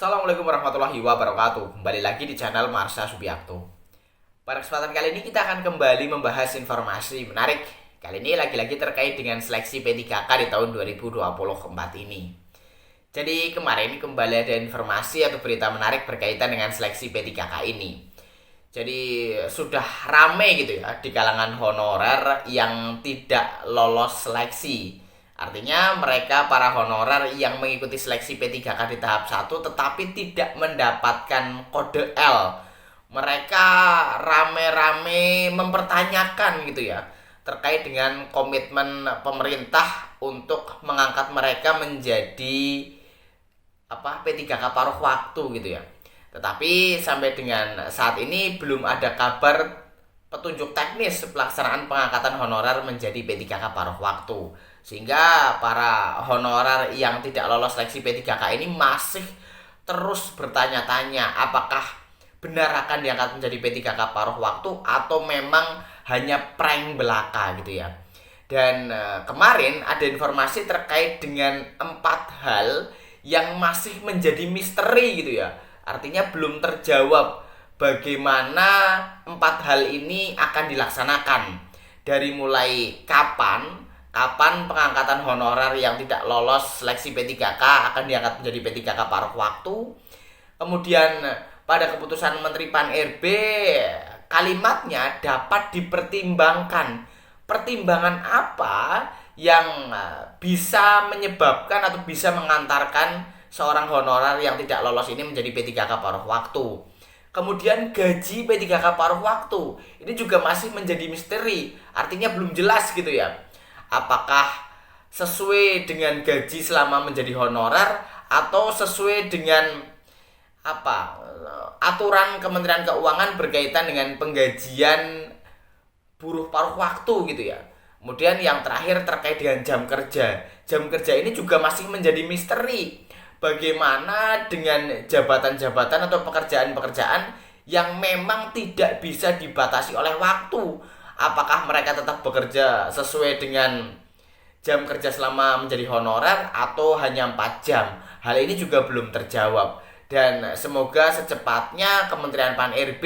Assalamualaikum warahmatullahi wabarakatuh. Kembali lagi di channel Marsha Subiakto. Pada kesempatan kali ini kita akan kembali membahas informasi menarik. Kali ini lagi-lagi terkait dengan seleksi P3K di tahun 2024 ini. Jadi kemarin kembali ada informasi atau berita menarik berkaitan dengan seleksi P3K ini. Jadi sudah rame gitu ya di kalangan honorer yang tidak lolos seleksi. Artinya mereka para honorer yang mengikuti seleksi P3K di tahap 1 tetapi tidak mendapatkan kode L. Mereka rame-rame mempertanyakan gitu ya terkait dengan komitmen pemerintah untuk mengangkat mereka menjadi P3K paruh waktu gitu ya. Tetapi sampai dengan saat ini belum ada kabar petunjuk teknis pelaksanaan pengangkatan honorer menjadi P3K paruh waktu. Sehingga para honorer yang tidak lolos seleksi P3K ini masih terus bertanya-tanya apakah benar akan diangkat menjadi P3K paruh waktu atau memang hanya prank belaka gitu ya. Dan kemarin ada informasi terkait dengan 4 hal yang masih menjadi misteri gitu ya. Artinya belum terjawab bagaimana 4 hal ini akan dilaksanakan. Dari mulai kapan pengangkatan honorer yang tidak lolos seleksi P3K akan diangkat menjadi P3K paruh waktu. Kemudian pada keputusan Menteri Pan-RB kalimatnya dapat dipertimbangkan. Pertimbangan apa yang bisa menyebabkan atau bisa mengantarkan seorang honorer yang tidak lolos ini menjadi P3K paruh waktu. Kemudian gaji P3K paruh waktu ini juga masih menjadi misteri. Artinya belum jelas gitu ya. Apakah sesuai dengan gaji selama menjadi honorer atau sesuai dengan aturan Kementerian Keuangan berkaitan dengan penggajian buruh paruh waktu gitu ya. Kemudian yang terakhir terkait dengan jam kerja. Jam kerja ini juga masih menjadi misteri. Bagaimana dengan jabatan-jabatan atau pekerjaan-pekerjaan yang memang tidak bisa dibatasi oleh waktu? Apakah mereka tetap bekerja sesuai dengan jam kerja selama menjadi honorer atau hanya 4 jam? Hal ini juga belum terjawab. Dan semoga secepatnya Kementerian Pan-RB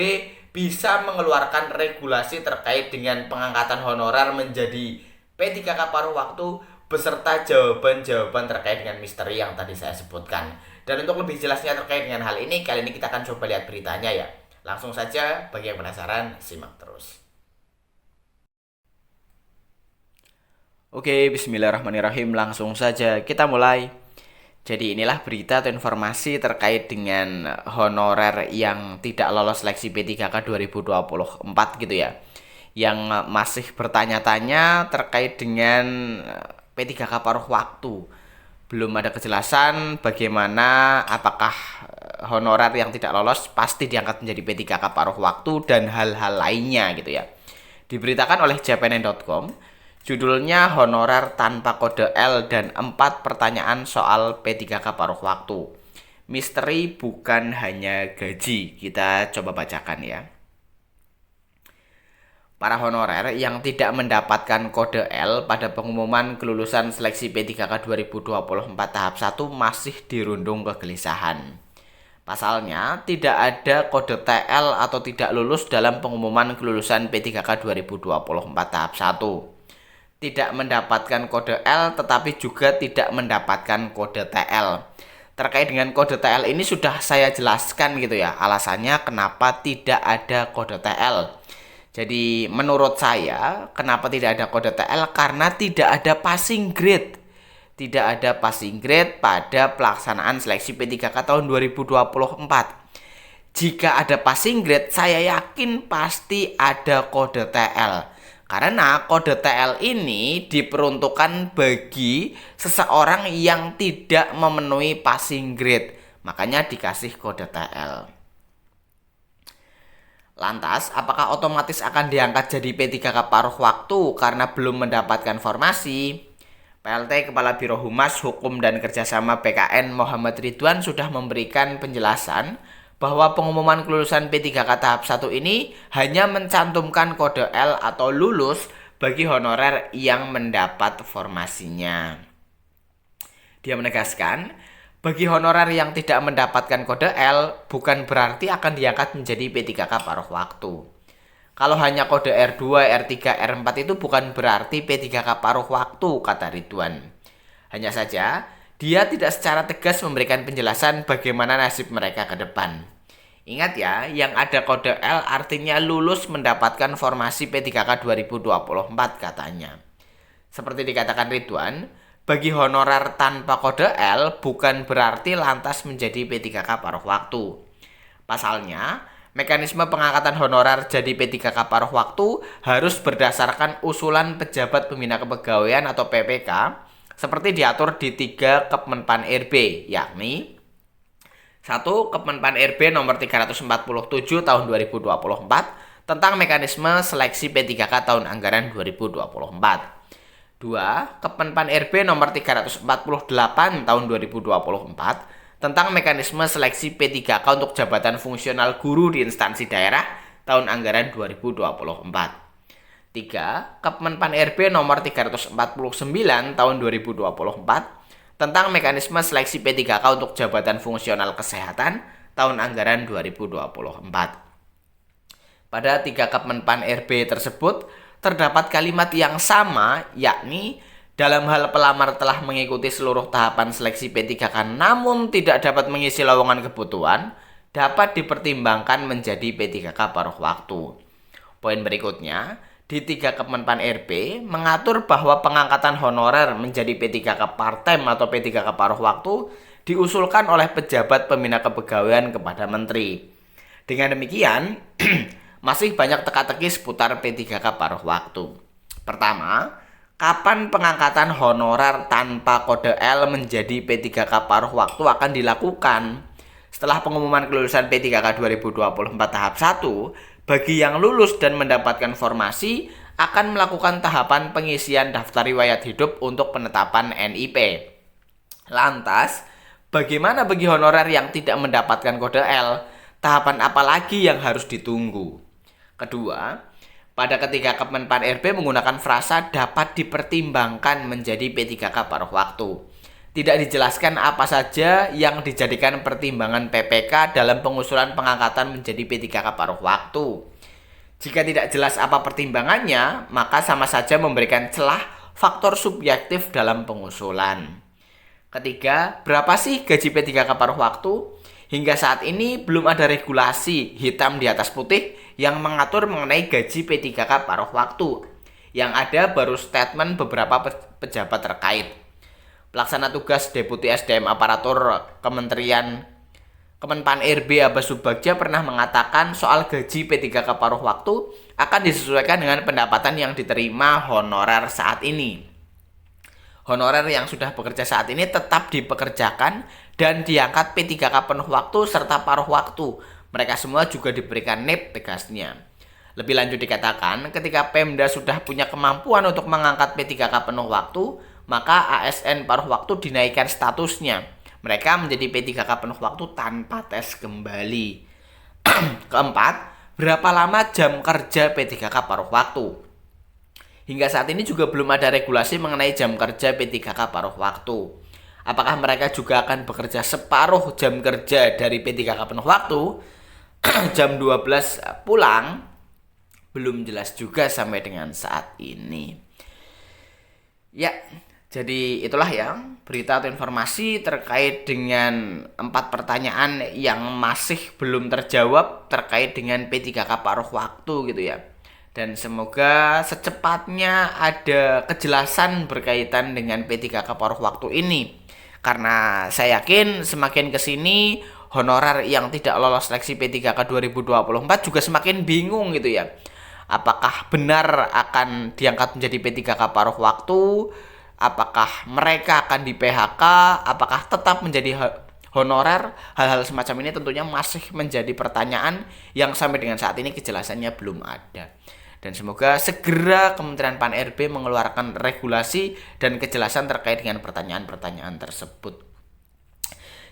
bisa mengeluarkan regulasi terkait dengan pengangkatan honorer menjadi P3K paruh waktu beserta jawaban-jawaban terkait dengan misteri yang tadi saya sebutkan. Dan untuk lebih jelasnya terkait dengan hal ini, kali ini kita akan coba lihat beritanya ya. Langsung saja, bagi yang penasaran, simak terus. Oke, bismillahirrahmanirrahim. Langsung saja kita mulai. Jadi inilah berita atau informasi terkait dengan honorer yang tidak lolos seleksi P3K 2024 gitu ya. Yang masih bertanya-tanya terkait dengan P3K paruh waktu. Belum ada kejelasan bagaimana apakah honorer yang tidak lolos pasti diangkat menjadi P3K paruh waktu dan hal-hal lainnya gitu ya. Diberitakan oleh jpnn.com, judulnya honorer tanpa kode L dan 4 pertanyaan soal P3K paruh waktu. Misteri bukan hanya gaji. Kita coba bacakan ya. Para honorer yang tidak mendapatkan kode L pada pengumuman kelulusan seleksi P3K 2024 tahap 1 masih dirundung kegelisahan. Pasalnya, tidak ada kode TL atau tidak lulus dalam pengumuman kelulusan P3K 2024 tahap 1. Tidak mendapatkan kode L tetapi juga tidak mendapatkan kode TL. Terkait dengan kode TL ini sudah saya jelaskan gitu ya, alasannya kenapa tidak ada kode TL. Jadi menurut saya kenapa tidak ada kode TL karena tidak ada passing grade. Tidak ada passing grade pada pelaksanaan seleksi P3K tahun 2024. Jika ada passing grade, saya yakin pasti ada kode TL. Karena kode TL ini diperuntukkan bagi seseorang yang tidak memenuhi passing grade. Makanya dikasih kode TL. Lantas, apakah otomatis akan diangkat jadi P3K paruh waktu karena belum mendapatkan formasi? PLT Kepala Biro Humas Hukum dan Kerjasama BKN Muhammad Ridwan sudah memberikan penjelasan bahwa pengumuman kelulusan P3K tahap 1 ini hanya mencantumkan kode L atau lulus bagi honorer yang mendapat formasinya. Dia menegaskan Bagi honorer yang tidak mendapatkan kode L, bukan berarti akan diangkat menjadi P3K paruh waktu. Kalau hanya kode R2, R3, R4 itu bukan berarti P3K paruh waktu, kata Ridwan. Hanya saja, dia tidak secara tegas memberikan penjelasan bagaimana nasib mereka ke depan. Ingat ya, yang ada kode L artinya lulus mendapatkan formasi P3K 2024 katanya. Seperti dikatakan Ridwan, bagi honorer tanpa kode L bukan berarti lantas menjadi P3K paruh waktu. Pasalnya, mekanisme pengangkatan honorer jadi P3K paruh waktu harus berdasarkan usulan pejabat pembina kepegawaian atau PPK seperti diatur di 3 Kemenpan RB, yakni 1. Kemenpan RB nomor 347 tahun 2024 tentang mekanisme seleksi P3K tahun anggaran 2024. 2. Kemenpan RB nomor 348 tahun 2024 tentang mekanisme seleksi P3K untuk jabatan fungsional guru di instansi daerah tahun anggaran 2024. 3. Kemenpan RB nomor 349 tahun 2024 tentang mekanisme seleksi P3K untuk jabatan fungsional kesehatan tahun anggaran 2024. Pada 3 Kemenpan RB tersebut terdapat kalimat yang sama, yakni dalam hal pelamar telah mengikuti seluruh tahapan seleksi P3K namun tidak dapat mengisi lowongan kebutuhan, dapat dipertimbangkan menjadi P3K paruh waktu. Poin berikutnya, di 3 Kemenpan RB mengatur bahwa pengangkatan honorer menjadi P3K part-time atau P3K paruh waktu diusulkan oleh pejabat pembina kepegawaian kepada menteri. Dengan demikian, masih banyak teka-teki seputar P3K paruh waktu. Pertama, kapan pengangkatan honorer tanpa kode L menjadi P3K paruh waktu akan dilakukan? Setelah pengumuman kelulusan P3K 2024 tahap 1, bagi yang lulus dan mendapatkan formasi akan melakukan tahapan pengisian daftar riwayat hidup untuk penetapan NIP. Lantas, bagaimana bagi honorer yang tidak mendapatkan kode L? Tahapan apa lagi yang harus ditunggu? Kedua, pada ketiga Kemenpan RB menggunakan frasa dapat dipertimbangkan menjadi P3K paruh waktu. Tidak dijelaskan apa saja yang dijadikan pertimbangan PPK dalam pengusulan pengangkatan menjadi P3K paruh waktu. Jika tidak jelas apa pertimbangannya, maka sama saja memberikan celah faktor subjektif dalam pengusulan. Ketiga, berapa sih gaji P3K paruh waktu? Hingga saat ini belum ada regulasi hitam di atas putih yang mengatur mengenai gaji P3K paruh waktu. Yang ada baru statement beberapa pejabat terkait. Pelaksana tugas Deputi SDM Aparatur Kemenpan RB Abbas Subagja pernah mengatakan soal gaji P3K paruh waktu akan disesuaikan dengan pendapatan yang diterima honorer saat ini. Honorer yang sudah bekerja saat ini tetap dipekerjakan dan diangkat P3K penuh waktu serta paruh waktu. Mereka semua juga diberikan NIP, tegasnya. Lebih lanjut dikatakan, ketika Pemda sudah punya kemampuan untuk mengangkat P3K penuh waktu, maka ASN paruh waktu dinaikkan statusnya. Mereka menjadi P3K penuh waktu tanpa tes kembali. Keempat, berapa lama jam kerja P3K paruh waktu? Hingga saat ini juga belum ada regulasi mengenai jam kerja P3K paruh waktu. Apakah mereka juga akan bekerja separuh jam kerja dari P3K penuh waktu? Jam 12 pulang? Belum jelas juga sampai dengan saat ini. Ya, jadi itulah ya berita atau informasi terkait dengan 4 pertanyaan yang masih belum terjawab terkait dengan P3K paruh waktu gitu ya. Dan semoga secepatnya ada kejelasan berkaitan dengan P3K paruh waktu ini. Karena saya yakin semakin kesini honorer yang tidak lolos seleksi P3K 2024 juga semakin bingung gitu ya. Apakah benar akan diangkat menjadi P3K paruh waktu? Apakah mereka akan di PHK? Apakah tetap menjadi honorer? Hal-hal semacam ini tentunya masih menjadi pertanyaan yang sampai dengan saat ini kejelasannya belum ada. Dan semoga segera Kementerian Pan RB mengeluarkan regulasi dan kejelasan terkait dengan pertanyaan-pertanyaan tersebut.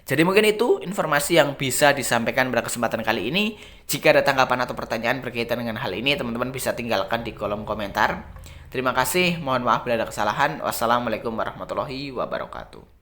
Jadi mungkin itu informasi yang bisa disampaikan pada kesempatan kali ini. Jika ada tanggapan atau pertanyaan berkaitan dengan hal ini, teman-teman bisa tinggalkan di kolom komentar. Terima kasih, mohon maaf bila ada kesalahan. Wassalamualaikum warahmatullahi wabarakatuh.